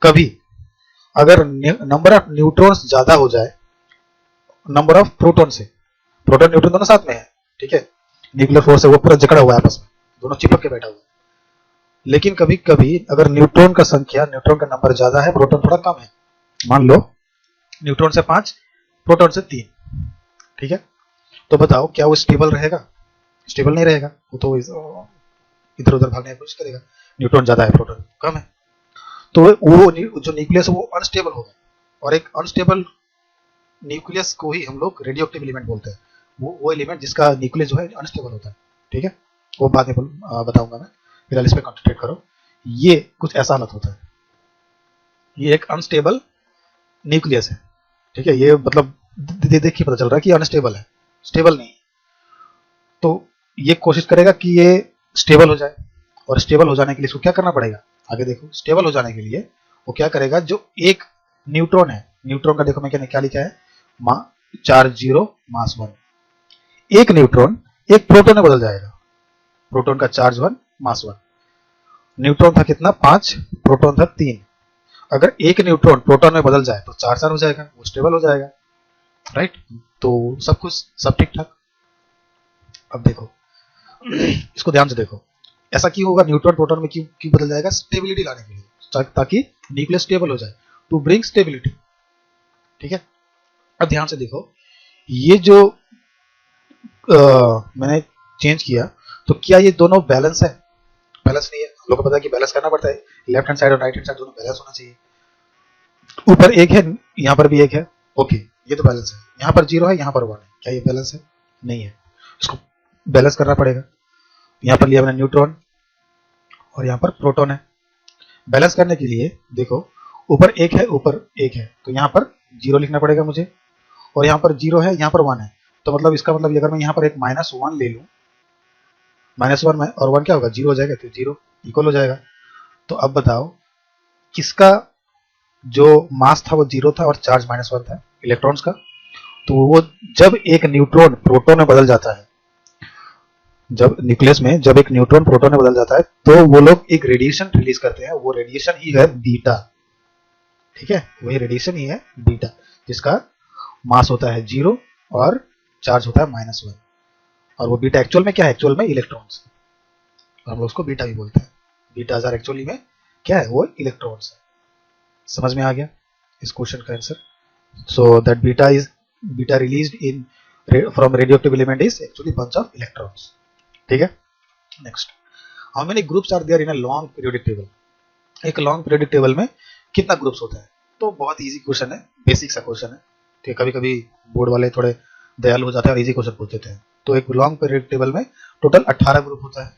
कभी अगर नंबर ऑफ न्यूट्रॉन्स ज्यादा हो जाए नंबर ऑफ प्रोटॉन से, प्रोटॉन न्यूट्रॉन दोनों साथ में है। ठीक है, न्यूक्लियर फोर्स है वो पूरा जकड़ा हुआ है आपस में, दोनों चिपक के बैठा हुआ है। लेकिन कभी कभी अगर न्यूट्रॉन का संख्या, न्यूट्रॉन का नंबर ज्यादा है, प्रोटॉन थोड़ा कम है, मान लो न्यूट्रॉन से 5, प्रोटॉन से 3। ठीक है, तो बताओ क्या वो स्टेबल रहेगा? स्टेबल नहीं रहेगा, वो तो इधर उधर भागने की कोशिश करेगा। न्यूट्रॉन ज्यादा है, प्रोटॉन कम है, तो वो जो न्यूक्लियस है वो अनस्टेबल होगा। और एक अनस्टेबल न्यूक्लियस को ही हम लोग रेडियो एक्टिव एलिमेंट बोलते हैं। वो एलिमेंट जिसका न्यूक्लियस जो है अनस्टेबल होता है। ठीक है, वो बाद में बताऊंगा मैं, फिलहाल इस पे कॉन्सेंट्रेट करो। ये कुछ ऐसा हालत होता है, ये एक अनस्टेबल न्यूक्लियस है। ठीक है, ये मतलब देख के पता चल रहा है कि अनस्टेबल है, स्टेबल नहीं है। तो ये कोशिश करेगा कि ये स्टेबल हो जाए, और स्टेबल हो जाने के लिए इसको क्या करना पड़ेगा, आगे देखो। स्टेबल हो जाने के लिए वो क्या करेगा, जो एक न्यूट्रॉन है, न्यूट्रॉन का देखो मैं क्या लिखा है, चार्ज जीरो, मास 1। एक न्यूट्रॉन एक प्रोटॉन में बदल जाएगा, प्रोटॉन का चार्ज 1, मास 1। न्यूट्रॉन था कितना, 5, प्रोटॉन था 3। अगर एक न्यूट्रॉन प्रोटॉन में बदल जाए तो 4 हो जाएगा, वो स्टेबल हो जाएगा। राइट, तो सब कुछ सब ठीक ठाक। अब देखो इसको ध्यान से देखो, ऐसा क्यों होगा, न्यूट्रॉन प्रोटॉन में क्यों बदल जाएगा, स्टेबिलिटी लाने के लिए, ताकि न्यूक्लियस स्टेबल हो जाए, टू ब्रिंग स्टेबिलिटी। ठीक है, अब ध्यान से देखो, ये जो मैंने चेंज किया, तो क्या ये दोनों बैलेंस है? बैलेंस नहीं है, हम लोग को पता है कि बैलेंस करना पड़ता है, लेफ्ट हैंड साइड और राइट हैंड साइड दोनों बैलेंस होना चाहिए। ऊपर एक है, यहाँ पर भी एक है, ओके, ये तो बैलेंस है। यहाँ पर 0 है, यहाँ पर 1 है, क्या ये बैलेंस है? नहीं है, इसको बैलेंस करना पड़ेगा। यहाँ पर लिया मैंने न्यूट्रॉन और यहाँ पर प्रोटॉन है। बैलेंस करने के लिए देखो, ऊपर एक है, ऊपर एक है, तो यहाँ पर 0 लिखना पड़ेगा मुझे, और यहाँ पर 0 है, यहाँ पर 1 है। तो मतलब इसका मतलब अगर मैं यहाँ पर एक -1 ले लूँ, -1 में और 1 क्या होगा, 0 हो जाएगा, तो 0 इक्वल हो जाएगा। तो अब बताओ किसका जो मास था वो 0 था और चार्ज -1 था, इलेक्ट्रॉन्स का। तो वो जब एक न्यूट्रॉन प्रोटॉन में बदल जाता है, जब न्यूक्लियस में जब एक न्यूट्रॉन प्रोटॉन में बदल जाता है, तो वो लोग एक रेडिएशन रिलीज करते हैं, वो रेडिएशन ही है बीटा। ठीक है, वही रेडिएशन ही है बीटा, जिसका मास होता है 0 और चार्ज होता है -1। और वो बीटा एक्चुअल में क्या है, एक्चुअल में इलेक्ट्रॉन्स, हम लोग उसको बीटा भी बोलते हैं। बीटा आर एक्चुअली में क्या है, वो इलेक्ट्रॉन्स है। समझ में आ गया इस क्वेश्चन का answer? So that beta released in from radioactive element is actually bunch of electrons. ठीक है, next, how many groups are there in a long periodic table? एक लॉन्ग पीरियोडिक टेबल में कितना ग्रुप्स होता है? तो बहुत इजी क्वेश्चन है, बेसिक सा क्वेश्चन है। ठीक, कभी कभी बोर्ड वाले थोड़े दयालु हो जाते हैं और इजी क्वेश्चन पूछ देते हैं। तो एक लॉन्ग पीरियड टेबल में टोटल 18 ग्रुप होता है,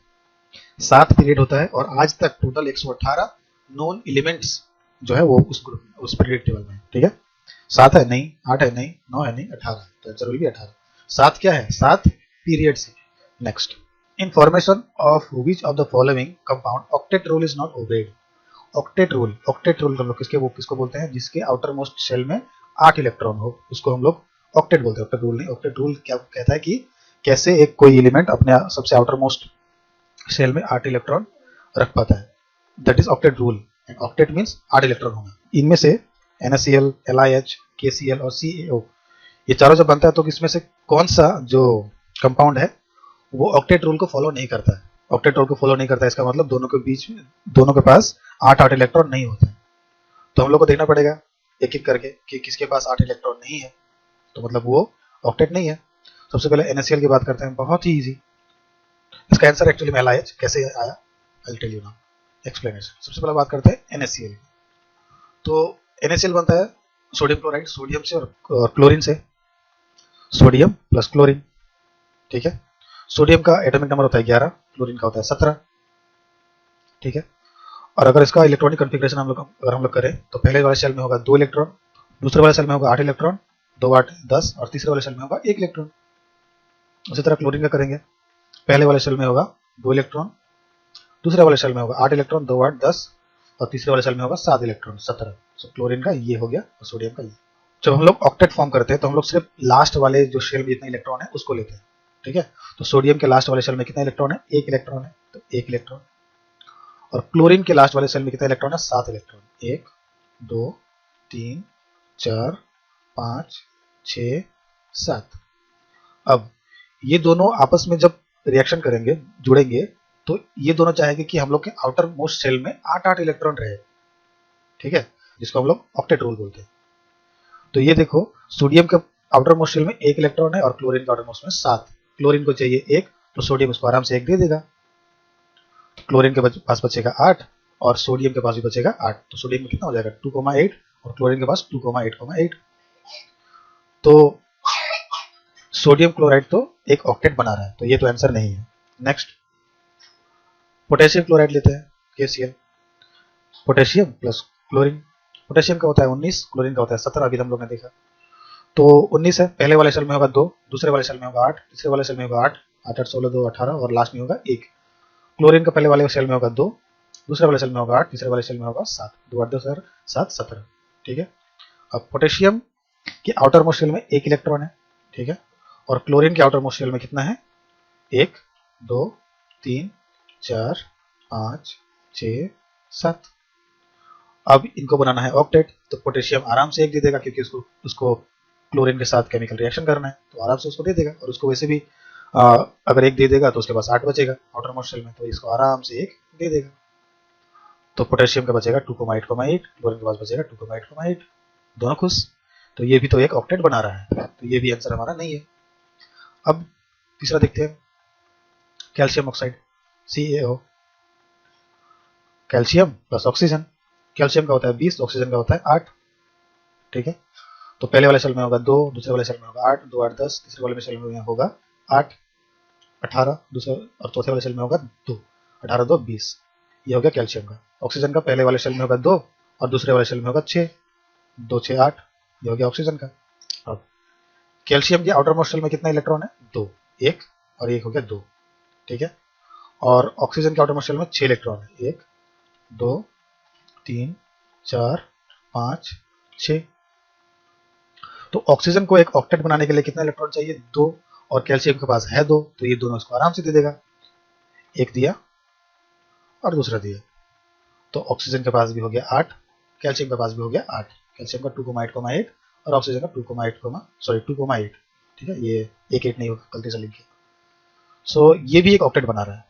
7 पीरियड होता है, और आज तक टोटल 118 नोन एलिमेंट्स जो है वो उस ग्रुप उस पीरियड टेबल में। ठीक है, 7 है नहीं, 8 है नहीं, 9 है नहीं, 18, तो आंसर विल बी 18। 7 क्या है, 7 पीरियड से। Next, in formation of which of the following compound octet rule is not obeyed. Octet rule हम लोग किसको बोलते हैं, जिसके आउटर मोस्ट शेल में 8 इलेक्ट्रॉन हो, उसको हम लोग ऑक्टेट बोलते हैं। ऑक्टेट रूल नहीं, ऑक्टेट रूल क्या कहता है कि कैसे एक कोई एलिमेंट अपने सबसे आउटर मोस्ट शेल में 8 इलेक्ट्रॉन रख पाता है, that is octet rule. And octet means 8 electron होना। इनमें से NaCl, LiH, KCl और CaO ये चारों जब बनता है तो इसमें से कौन सा जो कंपाउंड है वो ऑक्टेट रूल को फॉलो नहीं करता है। ऑक्टेट रूल को फॉलो नहीं करता है, इसका मतलब दोनों के बीच में, दोनों के पास 8 इलेक्ट्रॉन नहीं होते। तो हम लोग को देखना पड़ेगा एक एक करके कि किसके पास 8 इलेक्ट्रॉन नहीं है, तो मतलब वो ऑक्टेट नहीं है। सबसे पहले NaCl की बात करते हैं, बहुत ही इजी। इसका आंसर एक्चुअली में LiH कैसे आया, I will tell you now explanation. सबसे पहले बात करते हैं NaCl। तो NaCl बनता है सोडियम क्लोराइड, सोडियम से और क्लोरीन से, सोडियम प्लस क्लोरीन, ठीक है। सोडियम का एटॉमिक नंबर होता है 11, क्लोरीन का होता है 17, ठीक है। और अगर इसका इलेक्ट्रॉनिक कॉन्फ़िगरेशन हम लोग करें तो पहले वाले सेल में होगा 2 इलेक्ट्रॉन, दूसरे वाले सेल में होगा 8 इलेक्ट्रॉन, 2 8 10, और तीसरे वाले सेल में होगा 1 इलेक्ट्रॉन। उसी तरह क्लोरीन का करेंगे, पहले वाले सेल में होगा 2 इलेक्ट्रॉन, दूसरे वाले सेल में होगा 8 इलेक्ट्रॉन, 2 8 10, और तीसरे वाले सेल में होगा 7 इलेक्ट्रॉन 17। सो क्लोरीन का ये हो गया और सोडियम का ये। जब हम लोग ऑक्टेट फॉर्म करते हैं तो हम लोग सिर्फ लास्ट वाले जो शेल में जितने इलेक्ट्रॉन है उसको लेते हैं, ठीक है। तो सोडियम के लास्ट वाले शेल में कितना इलेक्ट्रॉन है, 1 इलेक्ट्रॉन है, तो 1 इलेक्ट्रॉन। और क्लोरीन के लास्ट वाले सेल में कितना इलेक्ट्रॉन है, 7 इलेक्ट्रॉन, 1 2 3 4 5 6 7। अब ये दोनों आपस में जब रिएक्शन करेंगे, जुड़ेंगे, तो ये दोनों चाहेंगे कि हम लोग के आउटर मोस्ट शेल में 8 इलेक्ट्रॉन रहे, ठीक है, जिसको हम लोग ऑक्टेट रूल बोलते हैं। तो ये देखो, सोडियम के आउटर मोस्ट शेल में 1 इलेक्ट्रॉन है और क्लोरीन के आउटर मोस्ट में 7। क्लोरीन को चाहिए 1, तो सोडियम उसको आराम से 1 दे देगा। क्लोरीन के पास बचेगा 8 और सोडियम के पास भी बचेगा 8, तो सोडियम में कितना हो जाएगा 2,8 और क्लोरीन के पास 2,8,8। तो सोडियम क्लोराइड तो एक ऑक्टेट बना रहा है, तो ये तो आंसर नहीं है। नेक्स्ट, पोटेशियम क्लोराइड लेते हैं, KCl। Potassium plus chlorine, potassium का होता है 19, क्लोरीन का होता है 17, अभी हम लोग ने देखा। तो 19 है, पहले वाले सेल में होगा 2, दूसरे वाले सेल में होगा 8, तीसरे वाले सेल में होगा 8, 8 8 16 2 18, और लास्ट में होगा 1। क्लोरीन का पहले वाले सेल में होगा 2, दूसरे वाले सेल में होगा 8, तीसरे वाले सेल में होगा 7, 2 8 2 7 17, ठीक है। अब पोटेशियम के आउटर मोस्ट शेल में 1 इलेक्ट्रॉन है, ठीक है, और क्लोरीन के आउटर मोस्ट शेल में कितना है, 1 2 3 4 5 6 7। अब इनको बनाना है ऑक्टेट, तो पोटेशियम आराम से 1 दे देगा, क्योंकि उसको क्लोरीन के साथ केमिकल रिएक्शन करना है, तो आराम से उसको दे देगा। और उसको वैसे भी अगर 1 दे देगा तो उसके पास 8 बचेगा आउटर मोस्ट शेल में, तो इसको आराम से 1 दे देगा। तो पोटेशियम का बचेगा 2,8,8, क्लोरीन के पास बचेगा 2,8,8, दोनों खुश। तो ये भी तो एक ऑक्टेट बना रहा है, तो ये भी आंसर हमारा नहीं है। अब तीसरा देखते हैं, calcium oxide, CaO। Calcium plus oxygen, calcium का होता है 20, ऑक्सीजन का होता है 8, ठीक है। तो पहले वाले सेल में होगा 2, दूसरे वाले सेल में होगा 8, 2 8 10, तीसरे वाले सेल में होगा 8 18, दूसरे और चौथे वाले सेल में होगा 2, 18 2 20। ये हो गया कैल्शियम का। ऑक्सीजन का पहले वाले सेल में होगा 2 और दूसरे वाले सेल में होगा 6, 2 6 8, ये हो गया ऑक्सीजन का। अब कैल्शियम के आउटर मोस्ट शेल में कितना इलेक्ट्रॉन है, 2, 1 और 1 हो गया 2, ठीक है। और ऑक्सीजन के आउटर मोस्ट शेल में 6 इलेक्ट्रॉन है, 1 2 3 4 5 6। तो ऑक्सीजन को एक ऑक्टेट बनाने के लिए कितना इलेक्ट्रॉन चाहिए, 2, और कैल्शियम के पास है 2, तो ये दोनों इसको आराम से दे देगा। 1 दिया और दूसरा दिया, तो ऑक्सीजन के पास भी हो गया 8, कैल्शियम के पास भी हो गया 8। कैल्शियम का 2,8,8 और ऑक्सीजन का 2,8, ठीक है, ये 1 8 नहीं होगा, गलती से लिख गया। सो ये भी एक ऑक्टेट बना रहा है।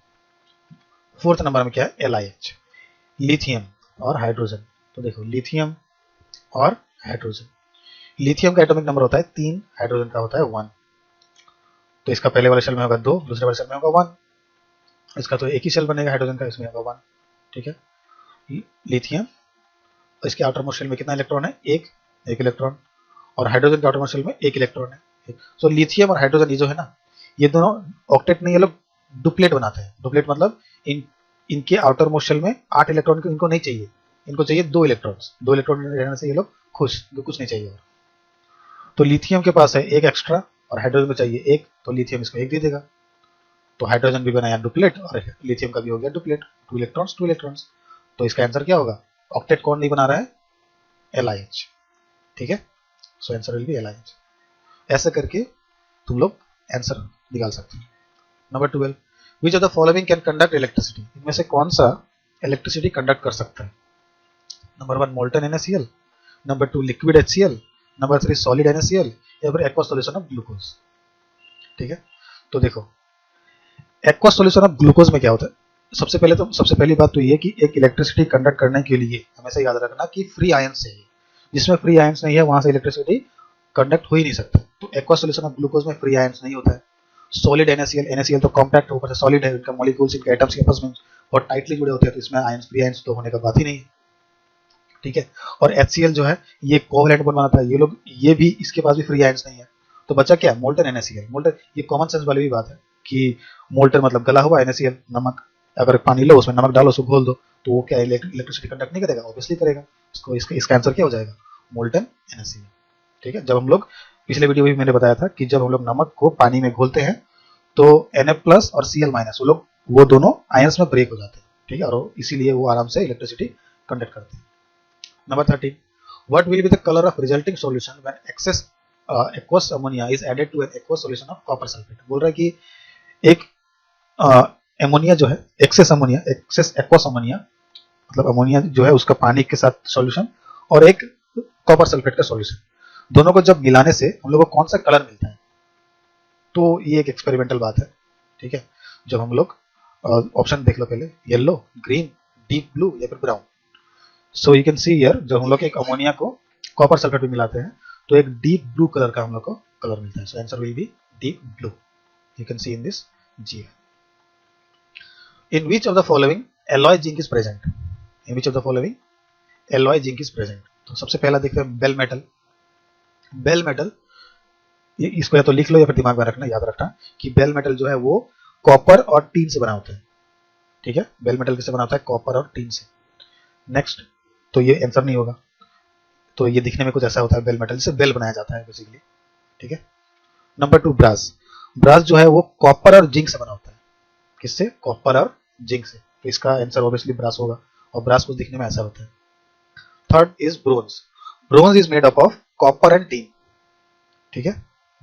4th नंबर में क्या है, LiH, लिथियम और हाइड्रोजन। तो देखो, लिथियम और हाइड्रोजन, लिथियम का एटॉमिक नंबर होता है 3, हाइड्रोजन का होता है 1। तो इसका पहले वाले सेल में होगा 2, दूसरे वाले सेल में होगा 1, इसका तो एक ही सेल बनेगा हाइड्रोजन का, इसमें होगा 1, ठीक है। लिथियम, इसके आउटर मोस्ट शेल में कितना इलेक्ट्रॉन है, 1 इलेक्ट्रॉन, और हाइड्रोजन के आउटर मोस्ट शेल में 1 इलेक्ट्रॉन है। सो लिथियम और हाइड्रोजन ये जो है ना, ये दोनों ऑक्टेट नहीं, ये लोग डुप्लेट बनाते हैं। डुप्लेट मतलब इनके आउटर मोस्ट शेल में 8 इलेक्ट्रॉन को इनको नहीं चाहिए, इनको चाहिए 2 इलेक्ट्रॉन्स। 2 इलेक्ट्रॉन रहने से ये लोग खुश, कुछ नहीं चाहिए और। तो लिथियम के पास है 1 एक्स्ट्रा और हाइड्रोजन को चाहिए एक, तो लिथियम इसको एक दे देगा, तो हाइड्रोजन भी बनाया डुप्लेट और लिथियम का भी हो गया डुप्लेट, 2 इलेक्ट्रॉन्स। तो इसका आंसर क्या होगा? ऑक्टेट कौन नहीं बना रहा है? LiH, ठीक है। सो आंसर विल बी LiH। ऐसा करके तुम लोग आंसर निकाल सकते हो। Number 12, which of the following can conduct electricity, इनमें से कौन सा इलेक्ट्रिसिटी कंडक्ट कर सकता है? Number 1 molten NaCl, number 2 liquid HCl, number 3 solid NaCl, या फिर एक्वा सॉल्यूशन ऑफ ग्लूकोज, ठीक है। तो देखो एक्वा सॉल्यूशन ऑफ ग्लूकोज में क्या होता है? सबसे पहली बात तो ये कि एक इलेक्ट्रिसिटी कंडक्ट करने के लिए हमेशा याद रखना कि फ्री आयंस चाहिए, जिसमें फ्री आयंस नहीं है वहां से इलेक्ट्रिसिटी कंडक्ट हो ही नहीं सकता। तो एक्वा सॉल्यूशन ऑफ ग्लूकोज में फ्री आयंस नहीं होता है। सॉलिड NaCl तो कॉम्पैक्ट ऊपर से सॉलिड है, इनका मॉलिक्यूल्स इनके एटम्स के आपस में बहुत टाइटली जुड़े होते हैं, तो इसमें आयंस फ्री आयंस तो होने का बात ही नहीं है, ठीक है। और HCl जो है ये कोवैलेंट बॉन्ड बनाता है, ये भी इसके पास भी फ्री आयंस नहीं है। तो बचा क्या? Molten NaCl। मोल्टन, ये कॉमन सेंस वाली भी बात है कि मोल्टन मतलब गला हुआ NaCl, नमक, अगर पानी लो उसमें नमक डालो उसको घोल दो, तो वो क्या इलेक्ट्रिसिटी कंडक्ट नहीं करेगा? ऑब्वियसली करेगा। इसका आंसर क्या हो जाएगा? मोल्टन NaCl, ठीक है। जब हम लोग पिछले वीडियो में मैंने बताया था कि जब हम लोग नमक को पानी में घोलते हैं तो Na+ और Cl- वो दोनों आयंस में ब्रेक हो जाते हैं, ठीक है, और इसीलिए वो आराम से इलेक्ट्रिसिटी कंडक्ट करते हैं। Number 13, what will be the color of resulting solution when excess aqueous ammonia is added to an aqueous solution of copper sulfate? बोल रहा है कि एक एमोनिया जो है, एक्सेस एक्वस अमोनिया, मतलब अमोनिया जो है उसका पानी के साथ सॉल्यूशन और एक कॉपर सल्फेट का सॉल्यूशन, दोनों को जब मिलाने से हम लोग को कौन सा कलर मिलता है? तो ये एक एक्सपेरिमेंटल बात है, ठीक है। जब हम लोग ऑप्शन देख लो पहले, येलो, ग्रीन, डीप ब्लू या फिर brown. So you can see here, जब हम लोग एक अमोनिया को कॉपर सल्फेट में मिलाते हैं तो एक डीप ब्लू कलर का हम लोग को कलर मिलता है। सो answer will B deep blue, you can see in this GF। In which of the following alloy zinc is present? In which of the following alloy zinc is present? तो सबसे पहला देखते हैं बेल मेटल। बेल मेटल, ये इसको या तो लिख लो या फिर दिमाग में रखना, याद रखना कि बेल मेटल जो है वो कॉपर और टीन से बना होता है, ठीक है। बेल मेटल किससे बना होता है? कॉपर और टीन से। नेक्स्ट, तो ये आंसर नहीं होगा, तो ये दिखने में कुछ ऐसा होता है बेल मेटल से बेल बनाया जाता है बेसिकली, ठीक है। Number 2 brass. ब्रास जो है वो कॉपर और जिंक से बना होता है। किससे? कॉपर और जिंक से। तो इसका आंसर ऑब्वियसली ब्रास होगा, और ब्रास को दिखने में ऐसा होता है। Third is bronze. Bronze is made up of copper and teen, ठीक है।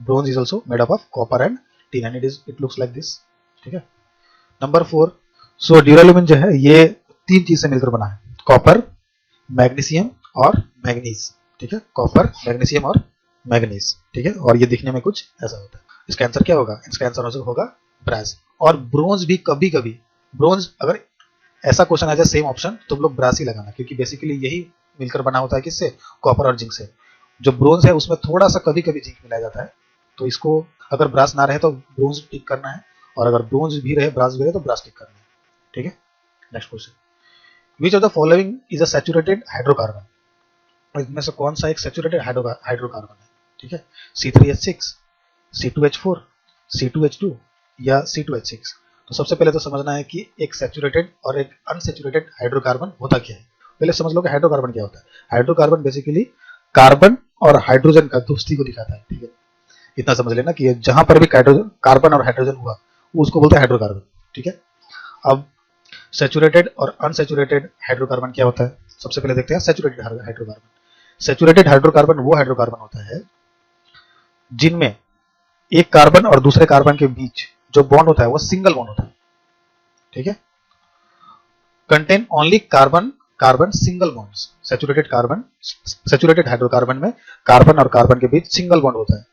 Bronze is also made up of copper and teen and it looks like this, ठीक है। नंबर 4, सो ड्यूरालुमिन जो है ये 3 चीज से मिलकर बना है, कॉपर, मैग्नीशियम और मैग्नीज, ठीक है। कॉपर, मैग्नीशियम और मैग्नीज, ठीक है, और ये दिखने में कुछ ऐसा होता है। इसका आंसर क्या होगा? इसका आंसर होगा ब्रास। और ब्रोंज भी कभी कभी, ब्रोंज अगर ऐसा क्वेश्चन आ जाए सेम ऑप्शन, तो तुम लोग ब्रास ही लगाना, क्योंकि बेसिकली यही मिलकर बना होता है किससे? कॉपर और जिंक से। जो ब्रोंज है उसमें थोड़ा सा कभी कभी जिंक मिलाया जाता है, तो इसको अगर ब्रास ना रहे तो ब्रोंज टिक करना है, और अगर ब्रोंज भी रहे, ब्रास भी रहे, तो ब्रास टिक करना है, ठीक है। Next question, which of the following is a saturated hydrocarbon? इनमें से कौन सा एक सैचुरेटेड हाइड्रोकार्बन है, ठीक है। C3H6, C2H4, C2H2 या C2H6। तो सबसे पहले तो समझना है कि एक सैचुरेटेड और एक अनसैचुरेटेड हाइड्रोकार्बन होता क्या है। पहले समझ लो कि हाइड्रोकार्बन क्या होता है। हाइड्रोकार्बन बेसिकली कार्बन और हाइड्रोजन का दोस्ती को दिखाता है, ठीक है। इतना समझ लेना कि जहां पर भी कार्बन और हाइड्रोजन हुआ वो उसको बोलते हैं हाइड्रोकार्बन, ठीक है। अब सैचुरेटेड और अनसैचुरेटेड हाइड्रोकार्बन क्या होता है? सबसे पहले देखते हैं सैचुरेटेड हाइड्रोकार्बन। सैचुरेटेड हाइड्रोकार्बन वो हाइड्रोकार्बन होता है जिनमें एक कार्बन और दूसरे कार्बन के बीच जो बॉन्ड होता है वो सिंगल बॉन्ड होता है, ठीक है। Contain only carbon carbon single bonds. Saturated hydrocarbon में कार्बन और कार्बन के बीच सिंगल बॉन्ड होता है,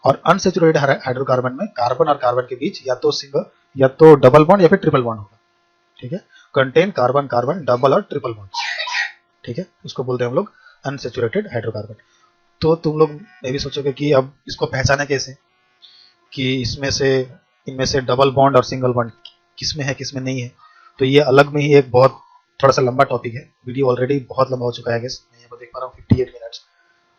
और अनसैचुरेटेड हाइड्रोकार्बन में कार्बन और कार्बन के बीच या तो डबल बॉन्ड या फिर ट्रिपल बॉन्ड होगा, ठीक है। कंटेन कार्बन कार्बन डबल और ट्रिपल बॉन्ड, ठीक है, उसको बोलते हैं हम लोग अनसैचुरेटेड हाइड्रोकार्बन। तो तुम लोग ये भी सोचोगे कि अब इसको पहचाने कैसे, कि इनमें से डबल बॉन्ड और सिंगल बॉन्ड किसमें है किसमें नहीं है। तो ये अलग में ही एक बहुत थोड़ा सा लंबा टॉपिक है। वीडियो ऑलरेडी बहुत लंबा हो चुका है, गेस मैं यहाँ पर देख पा रहा हूँ 58 मिनट्स।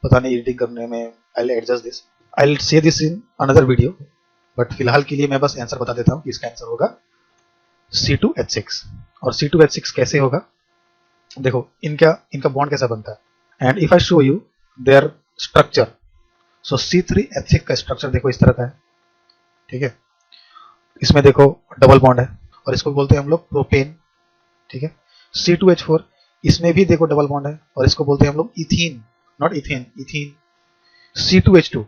पता नहीं एडिटिंग करने में आई एडजस्ट दिस, आई से this in another video, but फिलहाल के लिए मैं बस आंसर बता देता हूँ कि इसका आंसर होगा C2H6। और C2H6 कैसे होगा? देखो इनका बॉन्ड कैसा बनता है, and if I show you there structure, so C3H6 का स्ट्रक्चर देखो इस तरह का है, ठीक है। इसमें देखो डबल बॉन्ड है और इसको बोलते हैं हम लोग प्रोपेन, ठीक है। C2H4 इसमें भी देखो डबल बॉन्ड है और इसको बोलते हैं हम लोग ethene, not ethane, ethene. C2H2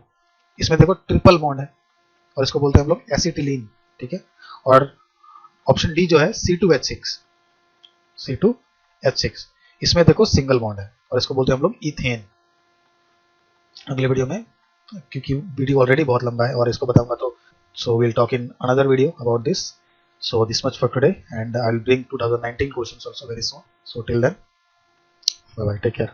इसमें देखो ट्रिपल बॉन्ड है और इसको बोलते हैं हम लोग एसिटिलीन, ठीक है। और ऑप्शन डी जो है C2H6, C2H6 इसमें देखो सिंगल बॉन्ड है और इसको बोलते हैं हम लोग इथेन। अगले वीडियो में, क्योंकि वीडियो ऑलरेडी बहुत लंबा है और इसको बताऊंगा तो so we'll talk in another video about this. So this much for today, and I'll bring 2019 questions also very soon. So till then, bye bye, take care.